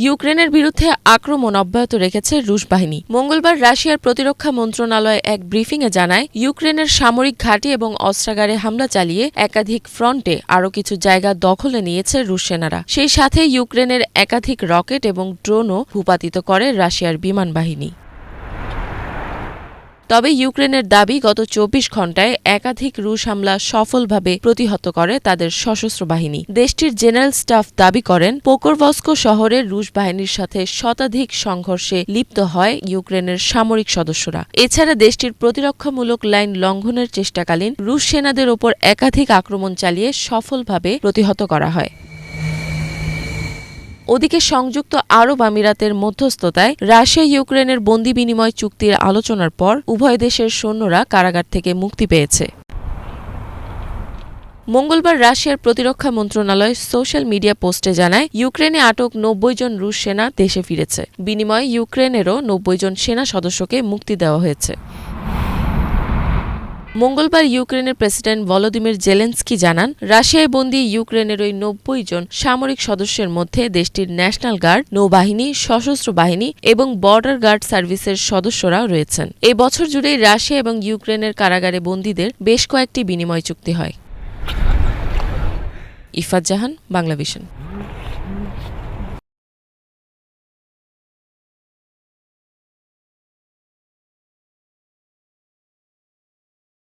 ইউক্রেনের বিরুদ্ধে আক্রমণ অব্যাহত রেখেছে রুশ বাহিনী। মঙ্গলবার রাশিয়ার প্রতিরক্ষা মন্ত্রণালয় এক ব্রিফিংয়ে জানায়, ইউক্রেনের সামরিক ঘাঁটি এবং অস্ত্রাগারে হামলা চালিয়ে একাধিক ফ্রন্টে আরও কিছু জায়গা দখলে নিয়েছে রুশ সেনারা। সেই সাথে ইউক্রেনের একাধিক রকেট এবং ড্রোনও ভূপাতিত করে রাশিয়ার বিমান বাহিনী। তবে ইউক্রেনের দাবি, গত ২৪ ঘণ্টায় একাধিক রুশ হামলা সফলভাবে প্রতিহত করে তাদের সশস্ত্র বাহিনী। দেশটির জেনারেল স্টাফ দাবি করেন, পোকরভস্কো শহরের রুশ বাহিনীর সাথে শতাধিক সংঘর্ষে লিপ্ত হয় ইউক্রেনের সামরিক সদস্যরা। এছাড়া দেশটির প্রতিরক্ষামূলক লাইন লঙ্ঘনের চেষ্টাকালীন রুশ সেনাদের ওপর একাধিক আক্রমণ চালিয়ে সফলভাবে প্রতিহত করা হয়। ওদিকে সংযুক্ত আরব আমিরাতের মধ্যস্থতায় রাশিয়া ইউক্রেনের বন্দি বিনিময় চুক্তির আলোচনার পর উভয় দেশের সৈন্যরা কারাগার থেকে মুক্তি পেয়েছে। মঙ্গলবার রাশিয়ার প্রতিরক্ষা মন্ত্রণালয় সোশ্যাল মিডিয়া পোস্টে জানায়, ইউক্রেনে আটক ৯০ জন রুশ সেনা দেশে ফিরেছে। বিনিময়ে ইউক্রেনেরও ৯০ জন সেনা সদস্যকে মুক্তি দেওয়া হয়েছে। মঙ্গলবার ইউক্রেনের প্রেসিডেন্ট ভলোদিমির জেলেনস্কি জানান, রাশিয়ায় বন্দী ইউক্রেনের ওই ৯০ জন সামরিক সদস্যের মধ্যে দেশটির ন্যাশনাল গার্ড, নৌবাহিনী, সশস্ত্র বাহিনী এবং বর্ডার গার্ড সার্ভিসের সদস্যরা রয়েছেন। এ বছর জুড়েই রাশিয়া এবং ইউক্রেনের কারাগারে বন্দীদের বেশ কয়েকটি বিনিময় চুক্তি হয়। ইফাত জাহান, বাংলাভিশন।